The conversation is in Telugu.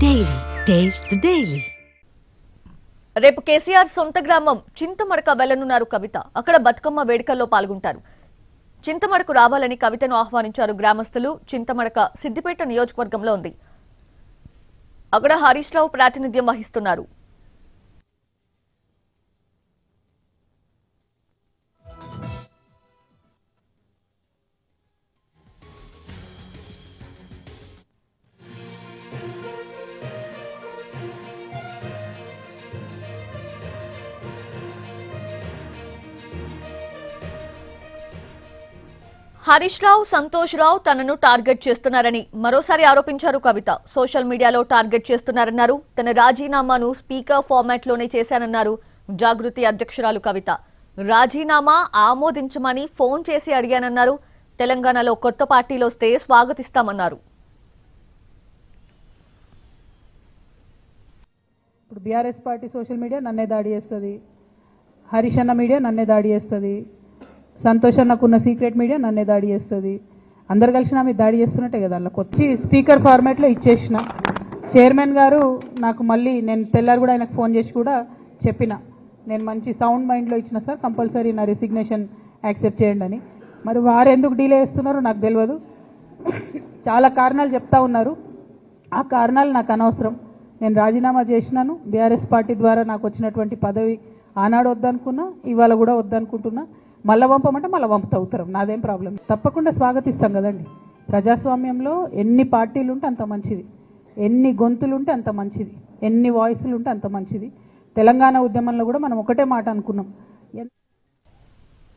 Daily taste the daily. రేపు కేసీఆర్ సొంత గ్రామం చింతమడక వెళ్లనున్నారు కవిత. అక్కడ బతుకమ్మ వేడుకల్లో పాల్గొంటారు. చింతమడకు రావాలని కవితను ఆహ్వానించారు గ్రామస్తులు. చింతమడక సిద్దిపేట నియోజకవర్గంలో ఉంది. అక్కడ హరీష్ రావు ప్రాతినిధ్యం వహిస్తున్నారు. హరీష్ రావు, సంతోష్ రావు తనను టార్గెట్ చేస్తున్నారని మరోసారి ఆరోపించారు కవిత. సోషల్ మీడియాలో టార్గెట్ చేస్తున్నారన్నారు. తన రాజీనామాను స్పీకర్ ఫార్మాట్ లోనే చేశానన్నారు జాగృతి అధ్యక్షురాలు కవిత. రాజీనామా ఆమోదించమని ఫోన్ చేసి అడిగానన్నారు. తెలంగాణలో కొత్త పార్టీలు వస్తే స్వాగతిస్తామన్నారు. ఇప్పుడు బీఆర్ఎస్ పార్టీ సోషల్ మీడియా నన్నే దాడి చేస్తుంది, హరీష్ అన్న మీడియా నన్నే దాడి చేస్తుంది, సంతోష్ అన్నకున్న సీక్రెట్ మీడియా నన్నే దాడి చేస్తుంది. అందరు కలిసి నా మీద దాడి చేస్తున్నట్టే కదా. అందులోకి వచ్చి స్పీకర్ ఫార్మాట్లో ఇచ్చేసిన. చైర్మన్ గారు నాకు మళ్ళీ నేను తెల్లారు కూడా ఆయనకు ఫోన్ చేసి కూడా చెప్పిన, నేను మంచి సౌండ్ మైండ్లో ఇచ్చిన సార్, కంపల్సరీ నా రెసిగ్నేషన్ యాక్సెప్ట్ చేయండి అని. మరి వారు ఎందుకు డిలే చేస్తున్నారో నాకు తెలియదు. చాలా కారణాలు చెప్తా ఉన్నారు. ఆ కారణాలు నాకు అనవసరం. నేను రాజీనామా చేసినాను. బీఆర్ఎస్ పార్టీ ద్వారా నాకు వచ్చినటువంటి పదవి ఆనాడు వద్దనుకున్నా, ఇవాళ కూడా వద్దనుకుంటున్నా. మళ్ళా పంపమంటే మళ్ళీ పంపుతా ఉత్తరం, నాదేం ప్రాబ్లం. తప్పకుండా స్వాగతిస్తాం కదండి. ప్రజాస్వామ్యంలో ఎన్ని పార్టీలు ఉంటే అంత మంచిది, ఎన్ని గొంతులు ఉంటే అంత మంచిది, ఎన్ని వాయిస్లు ఉంటే అంత మంచిది. తెలంగాణ ఉద్యమంలో కూడా మనం ఒకటే మాట అనుకున్నాం,